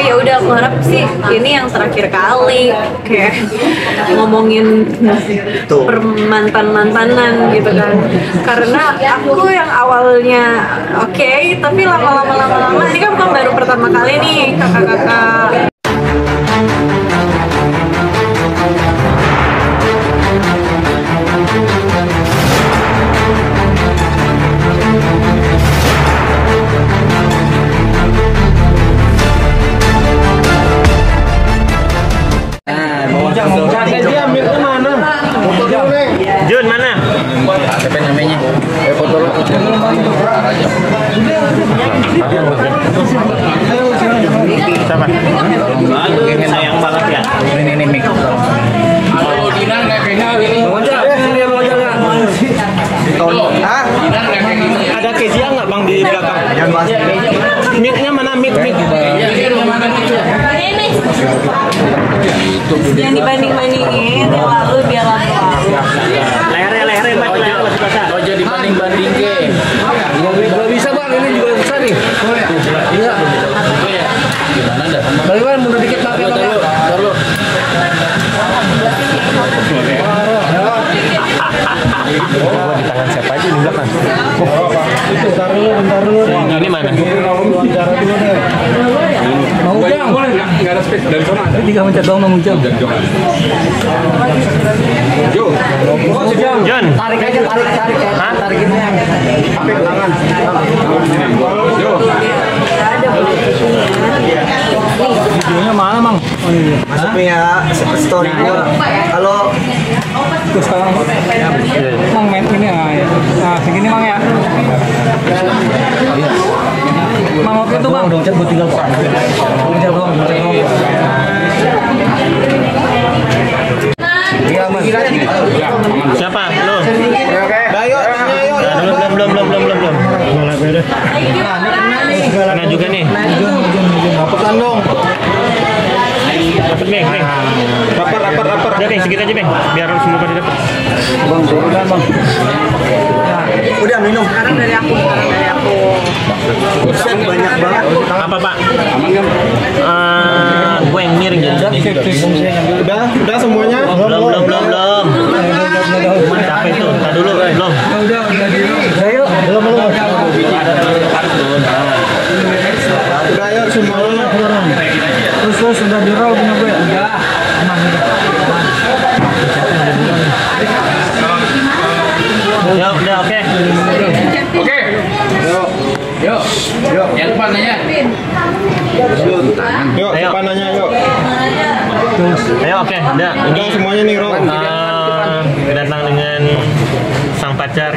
ya udah aku harap sih ini yang terakhir kali kayak ngomongin mantanan gitu kan, karena aku yang awalnya oke, tapi lama-lama ini kan bukan baru pertama kali nih kakak-kakak. Jun mana? Siapa namanya? Foto lu. Siapa? Sayang banget ya. Ini mic. Oh, Dinar enggak kayaknya ini. Ada Kezia nggak bang di belakang? Mic-nya mana mic? Yang dibanding-bandingin yang lalu biar lalu. Leher basah. Oh, jadi banding-banding ke. Enggak bisa bang, ini juga besar nih. Iya. Gimana dah? Bagaimana mundur dikit bang? Taruh. Di tangan siapa aja di belakang? Bentar dulu. Ini mana? Mau Ujang? Boleh enggak ada space dari sana. Ini 3 mencet doang Mang Ujang. Yo. John. Tarik aja. Hah? Tarik ini yang sampai tangan. Yo. Videonya mana, Mang? Oh iya. Masuknya story gua. Kalau Terus sekarang Mang main ini ya. Nah, segini Mang ya. Mang oke tuh Mang. Udah chat buat tinggal kok. Udah doang. Iya, Mang. Siapa? Lo? Ayo, Belum. Kena juga nih. Rapetan dong. Dapat Beng. Rapar. Udah Beng, segitu aja Beng. Biar semua pada dapat. Bang, turunan Bang. Udah minum. Sekarang dari aku. Buset, banyak banget. Apa Pak? Gue yang miring jadi. Udah semuanya? Belum. Cuma capek tuh. Ntar dulu, belum. Udah Ayo. Belum. Udah ayo semuanya. Terus udah di roll punya gue. Udah. Aman. Ya udah oke. Oke. Yuk. Yang depan nanya. Yuk, Ayo. siapa nanya yuk. Ayo oke, udah. Udah semuanya nih, Ro. Kedatang dengan sang pacar.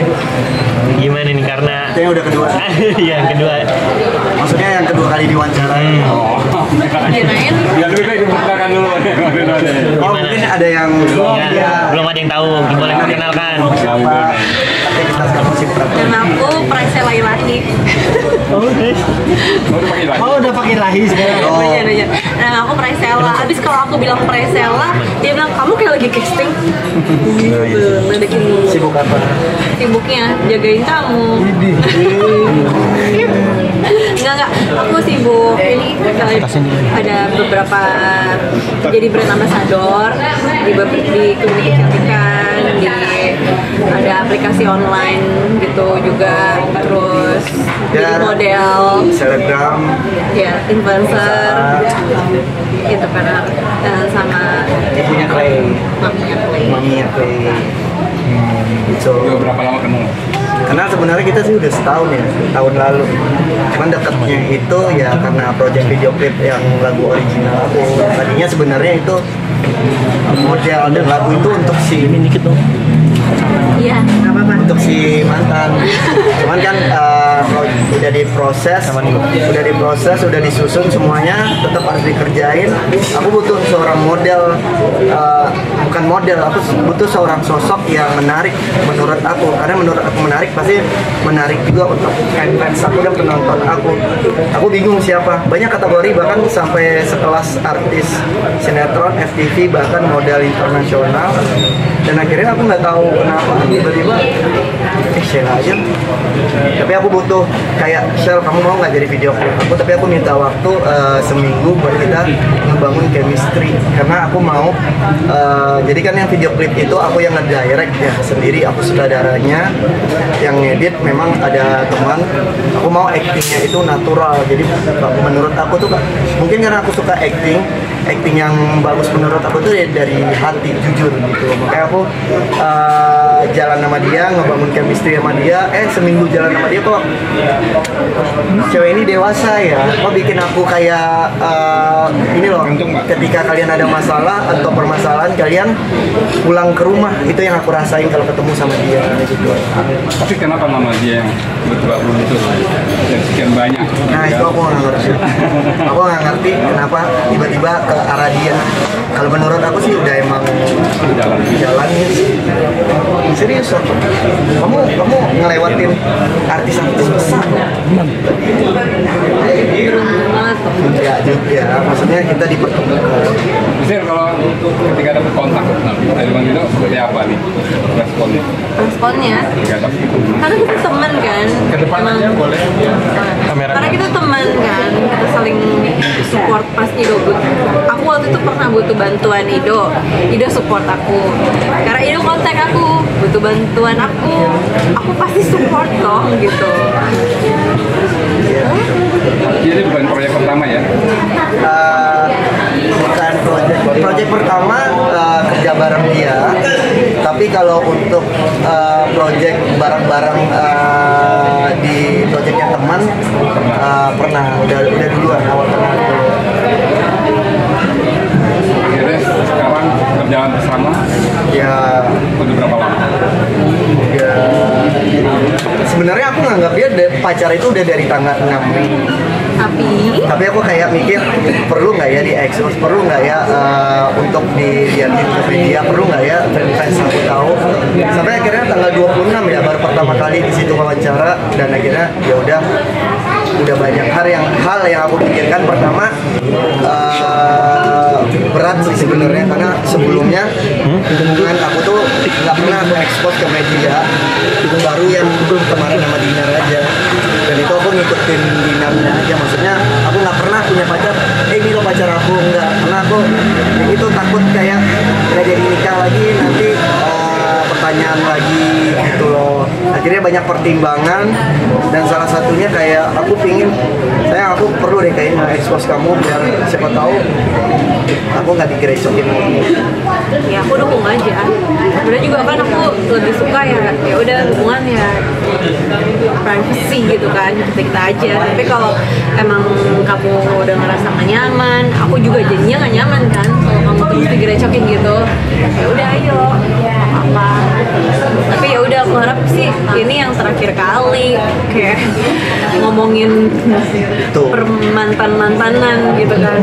Gimana nih karena Kayaknya udah kedua. Iya, yang kedua. Maksudnya yang kedua kali diwawancarai. Kirain Oh, mungkin ada yang Ya, belum ada yang tahu. Boleh perkenalkan. siapa? Tapi kita sekarang masih dan aku Praisela Ilahi. Oh, udah pakai lahi sekarang. Oh. Dan aku Praisela. Habis kalau aku bilang Praisela, dia bilang kamu kayak lagi casting. Gitu, ledekin mulu. Sibuk apa? Sibuknya jagain kamu. Enggak, aku sibuk ini ada beberapa jadi brand ambassador di klinik kecantikan, ada aplikasi online gitu juga, terus jadi Dan model, selebgram, ya influencer, entrepreneur, dan sama ibunya Clay, mamanya Clay. maminya Clay. So, Berapa lama kenal? karena sebenarnya kita sih udah setahun ya, tahun lalu. Cuman dekatnya itu ya karena project video klip yang lagu original aku. Tadinya sebenarnya itu model dan lagu itu untuk si Iya, nggak apa-apa. untuk si mantan. Cuman kan udah diproses, udah disusun semuanya, tetap harus dikerjain. Aku butuh seorang model, bukan model, aku butuh seorang sosok yang menarik menurut aku. Karena menurut aku menarik, pasti menarik juga untuk fans aku dan penonton aku. Aku bingung siapa. Banyak kategori, bahkan sampai sekelas artis sinetron, FTV, bahkan model internasional. Dan akhirnya aku nggak tahu kenapa tiba-tiba share aja. Tapi aku butuh kayak Shell, kamu mau nggak jadi video klip aku? Tapi aku minta waktu seminggu buat kita ngebangun chemistry, karena aku mau jadi kan yang video klip itu aku yang nge-direct ya sendiri, aku sutradaranya, yang ngedit memang ada teman. Aku mau actingnya itu natural, jadi menurut aku tuh mungkin karena aku suka acting yang bagus menurut aku tuh dari hati, jujur gitu. Makanya aku jalan sama dia, ngebangun chemistry sama dia. Seminggu jalan sama dia kok cewek ini dewasa ya, kok bikin aku kayak ini loh, ketika kalian ada masalah atau permasalahan kalian pulang ke rumah, itu yang aku rasain kalau ketemu sama dia gitu. Tapi kenapa nama dia yang bergerak muncul dan sekian banyak? Nah itu aku nggak ngerti. Aku nggak ngerti kenapa tiba-tiba ke arah dia. Kalau menurut aku sih udah emang jalannya sih. Serius aku. Kamu ngelewatin artis-artis besar. Enggak juga. Maksudnya kita dipertemukan. Misalnya kalau ketika dapat kontak dari Bang Dino seperti apa nih responnya? Responnya karena kita teman kan, Kedepannya boleh karena kita teman kan, kita saling support pas Ido aku waktu itu pernah butuh bantuan Ido support aku, karena Ido kontak aku butuh bantuan aku pasti support dong gitu. Jadi bukan proyek pertama ya? Bukan project pertama kerja bareng dia, tapi kalau untuk project bareng-bareng di projectnya teman pernah udah duluan awal kenal dulu. Akhirnya sekarang berjalan bersama Ya udah berapa lama? ya sebenarnya aku nganggap dia pacar itu udah dari tanggal 6 Mei. Tapi aku kayak mikir perlu nggak ya di expose, perlu nggak ya untuk dilihatin ke media, perlu nggak ya fans aku tahu. Sampai akhirnya tanggal 26 ya baru pertama kali di situ wawancara, dan akhirnya ya udah banyak hal yang aku pikirkan. Pertama berat sih sebenarnya, karena sebelumnya hubungan aku tuh nggak pernah aku expose ke media, itu baru yang kemarin sama Dinar aja, dan itu aku ngikutin Dinarnya aja. Maksudnya aku nggak pernah punya pacar, ini lo pacar aku, enggak, karena aku itu takut kayak nggak jadi nikah lagi nanti pertanyaan lagi gitu loh. Akhirnya banyak pertimbangan, dan salah satunya kayak aku pingin, aku perlu deh kayaknya expose kamu biar siapa tahu aku nggak digerecokin lagi. Ya aku dukung aja. Sebenarnya juga kan aku lebih suka ya udah hubungan ya privacy gitu kan, kita aja. Tapi kalau emang kamu udah ngerasa gak nyaman, aku juga jadinya gak nyaman kan kalau kamu terus digerecokin gitu. Ya udah ayo, apa. Tapi ya udah aku harap sih ini yang terakhir kali kayak ngomongin permantan-mantanan gitu kan.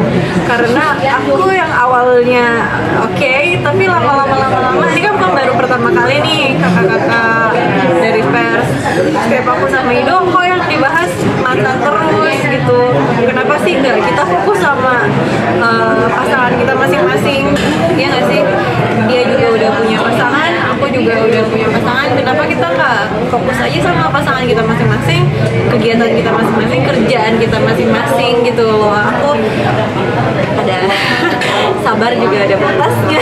Karena aku yang awalnya oke, tapi lama-lama ini kan baru pertama kali nih kakak-kakak dari pers. Kayak aku sama Ido kok yang dibahas mantan terus gitu. Kenapa sih nggak kita fokus sama pasangan kita masing-masing? Ya nggak sih? Dia juga udah punya pasangan, aku juga udah punya pasangan. Kenapa kita nggak fokus aja sama pasangan kita masing-masing, kegiatan kita masing-masing, kerjaan kita masing-masing gitu loh. Aku ada sabar juga ada batasnya.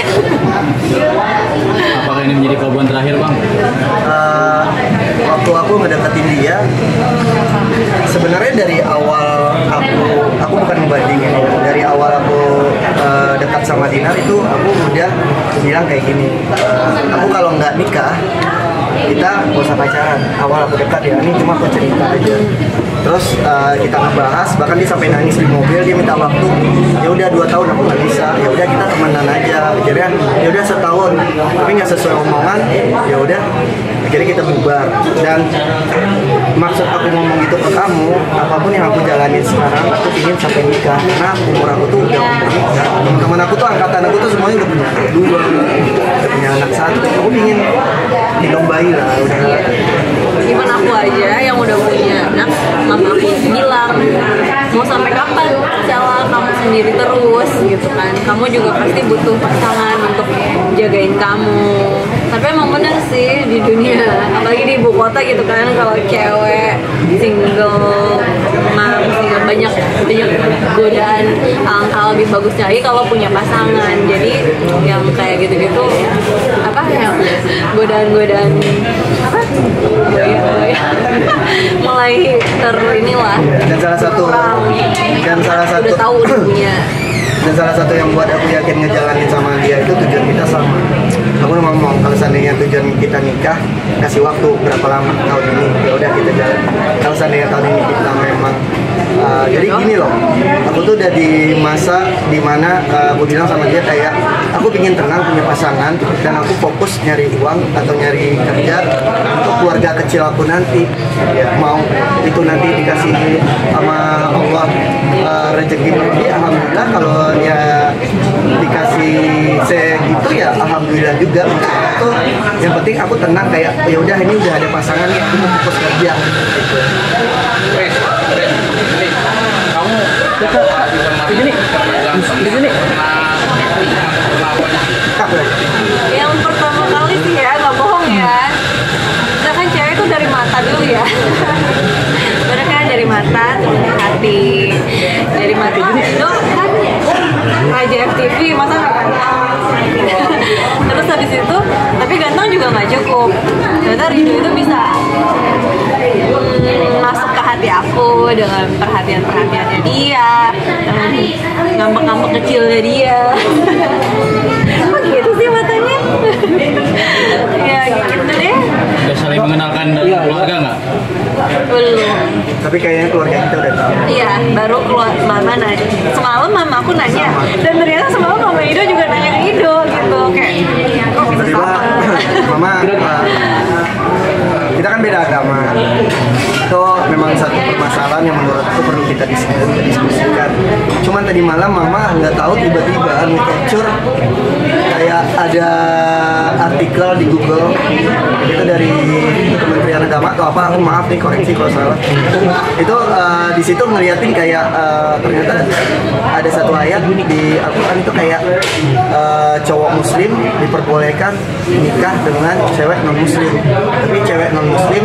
Apakah ini menjadi korban terakhir, Bang? Waktu aku ngedeketin dia, sebenarnya dari awal aku bukan ngebandingin ya. Dari awal aku dekat sama Dinar itu aku udah bilang kayak gini, aku kalau nggak nikah kita gak usah pacaran. Awal aku dekat ya, ini cuma aku cerita aja. Terus kita ngebahas, bahkan dia sampai nangis di mobil, dia minta waktu. Ya udah 2 tahun aku nggak bisa. Ya udah kita temenan aja. Akhirnya ya udah setahun, tapi nggak sesuai omongan. Ya udah, akhirnya kita bubar. Dan maksud aku ngomong gitu ke kamu, apapun yang aku jalanin sekarang, aku ingin sampai nikah. Karena umur aku tuh udah umur nikah. Teman-teman aku tuh, angkatan aku tuh semuanya udah punya anak 2, udah punya anak 1. Aku ingin minum bayi lah udah. Even aku aja yang udah punya anak, mama aku bilang mau sampai kapan jalan kamu sendiri terus gitu kan. Kamu juga pasti butuh pasangan untuk jagain kamu. Tapi emang bener sih di dunia, apalagi di ibu kota gitu kan, kalau cewek single mom, banyak godaan. Alangkah lebih bagusnya lagi kalau punya pasangan. Jadi yang kayak gitu-gitu apa ya, godaan apa goya mulai inilah. Dan salah satu udah tahu dunia. Dan salah satu yang buat aku yakin ngejalanin sama dia itu tujuan kita sama. Aku ngomong kalau seandainya tujuan kita nikah, kasih waktu berapa lama tahun ini, ya udah kita jalan. Kalau seandainya tahun ini kita memang jadi gini loh, aku tuh udah di masa dimana aku bilang sama dia kayak aku pingin tenang punya pasangan dan aku fokus nyari uang atau nyari kerja untuk keluarga kecil aku nanti. Ya, mau itu nanti dikasih sama Allah rezeki lebih, alhamdulillah. Kalau ya dikasih segitu ya alhamdulillah juga. Itu yang penting aku tenang kayak ya udah ini udah ada pasangan nih, aku mau fokus kerja gitu. Di sini. Yang pertama kali sih ya, nggak bohong ya. Kita kan cewek tuh dari mata dulu ya. Bener kan, dari mata terus ke hati. Dari mata itu kan Raja FTV, masa nggak ganteng? Terus habis itu, tapi ganteng juga nggak cukup. Ternyata Ridho itu bisa masuk ke hati aku dengan perhatiannya dia, dengan ngambek-ngambek kecilnya dia. Kok gitu sih matanya? Ya gitu deh. Udah saling mengenalkan keluarga nggak? Belum. Tapi kayaknya keluarga kita udah tahu. Iya, baru keluar mama nanya. Semalam mama aku nanya, dan ternyata semalam mama Ido juga nanya ke Ido gitu, kayak kok bisa Tiba-tiba sama? mama kita kan beda agama. Itu memang satu permasalahan yang menurut aku perlu kita diskusikan. Cuman tadi malam mama nggak tahu tiba-tiba nge-capture kayak ada artikel di Google itu dari Kementerian Agama atau apa, aku maaf nih koreksi kalau salah. Itu di situ ngeliatin kayak ternyata ada satu ayat di Al-Quran itu kayak cowok muslim diperbolehkan nikah dengan cewek non muslim, tapi cewek non muslim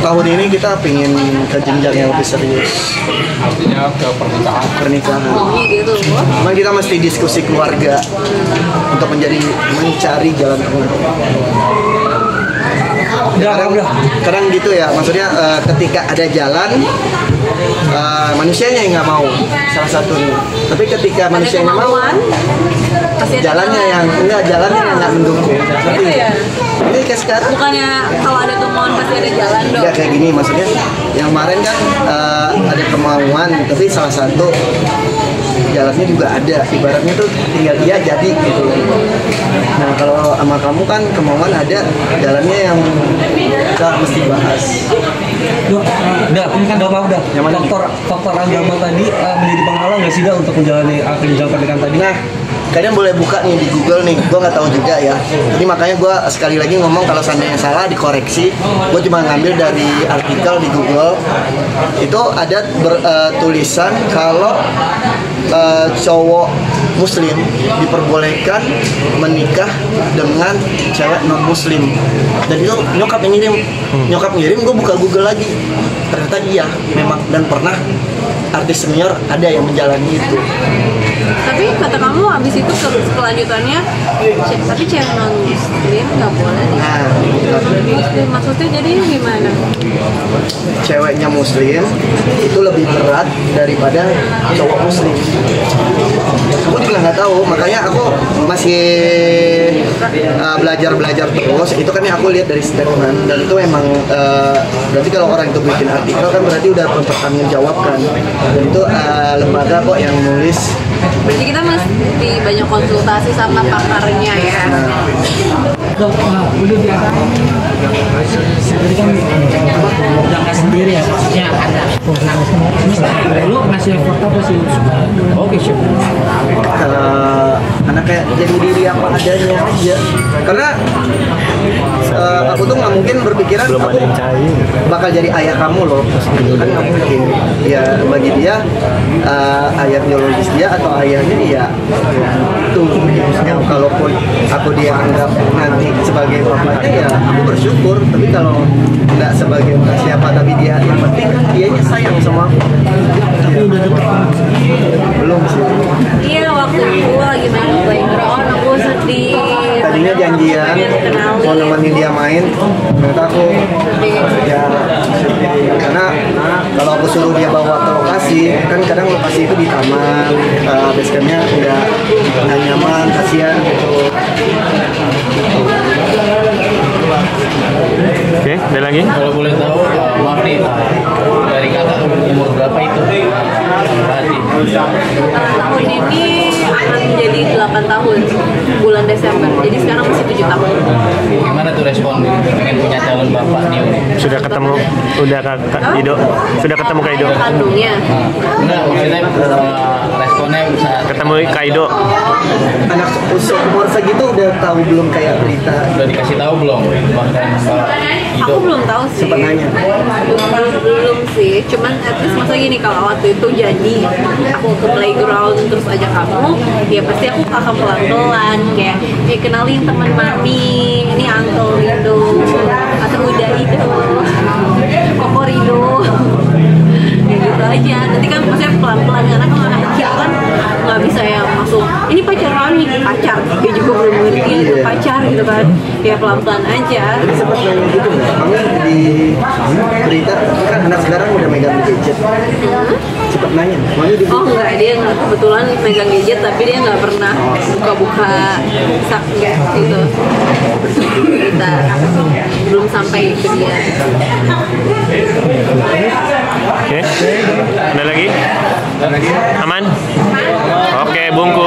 tahun ini kita pingin ke jenjang yang lebih serius, Artinya ke pernikahan. Maunya gitu. Memang kita mesti diskusi keluarga untuk mencari jalan keluar. Kadang gitu ya, maksudnya ketika ada jalan manusianya yang nggak mau, salah satunya. Tapi ketika manusianya mau, jalannya yang nggak mendukung. Gitu ya. Ini kayak sekarang. Bukannya kalau ada kemauan pasti ada jalan dong. Nggak kayak gini, maksudnya yang kemarin kan ada kemauan, tapi salah satu jalannya juga ada. Ibaratnya tuh tinggal dia jadi gitu. Nah kalau sama kamu kan kemauan ada, jalannya yang kita mesti bahas. Faktor agama tadi menjadi penghalang nggak sih untuk menjalani jenjang pernikahan tadi? Nah, kalian boleh buka nih di Google nih, gue nggak tahu juga ya. Jadi makanya gue sekali lagi ngomong kalau seandainya salah dikoreksi. Gue cuma ngambil dari artikel di Google. Itu ada tulisan kalau cowok muslim diperbolehkan menikah dengan cewek non muslim. Dan itu nyokap ngirim, gue buka Google lagi. Ternyata iya, memang, dan pernah artis senior ada yang menjalani itu. Tapi kata kamu abis itu kelanjutannya, tapi cewek non muslim nggak boleh nih. Nah, Muslim maksudnya jadi gimana? ceweknya muslim itu lebih berat daripada cowok muslim. Aku juga nggak tahu, makanya aku masih belajar terus. Itu kan yang aku lihat dari statement, dan itu memang berarti kalau orang itu bikin artikel kan berarti udah mempertanggungjawabkan, dan itu lembaga kok yang nulis. Berarti kita mesti banyak konsultasi sama pakarnya ya. Udah biasa. Jadi kan udah nggak sendiri ya, maksudnya ada. Lu ngasih effort apa sih? Oke, siap. Anak kayak jadi diri apa adanya aja. Karena aku tuh nggak mungkin berpikiran aku bakal jadi ayah kamu loh, kan nggak mungkin. Ya bagi dia ayah biologis dia atau ayahnya ya itu. Yang kalaupun aku dia anggap nanti sebagai bapaknya ya aku bersyukur. Tapi kalau nggak sebagai siapa tapi dia yang penting kan dianya sayang sama aku. Tapi udah deket Belum sih. Iya, waktu itu lagi main playground aku sedih. Tadinya janjian mau nemenin dia main, ternyata aku ya karena kalau aku suruh dia bawa ke lokasi, kan kadang lokasi itu di taman, basecampnya udah nyaman, kasihan gitu. Oke, ada lagi? Kalau boleh tahu, maaf nih, dari kakak umur berapa itu? Berarti Tahun ini akan menjadi 8 tahun bulan Desember. Jadi sekarang masih 7 tahun. gimana tuh respon pengen punya calon bapak nih? Sudah ketemu, Kak Ido? Sudah ketemu Kak Ido? Ayah kandungnya. Enggak, maksudnya responnya saat Ketemu Kak Ido? Anak umur segitu udah tahu belum kayak berita? udah dikasih tahu belum? Bahkan Aku belum tahu sih. Sempat nanya. Belum sih. Cuman at least masa gini, kalau waktu itu jadi aku ke playground terus ajak kamu, ya pasti aku akan pelan-pelan kayak kenalin teman mami, ini Uncle Rido atau udah Rido, Koko Rido. Ya gitu aja. Nanti kan maksudnya pelan-pelan karena kalau anak kecil kan nggak bisa yang langsung ini pacar mami, pacar. Dia juga belum ngerti itu pacar gitu kan. Ya pelan-pelan aja. Jadi sempat nanya gitu nggak? Kamu di berita kan anak sekarang udah megang gadget. Sempat nanya, mami di Oh enggak, dia nggak kebetulan megang gadget tapi dia nggak pernah buka-buka sak gitu. Kita belum sampai ke dia. Oke, ada lagi? Aman? Oke, bungkus.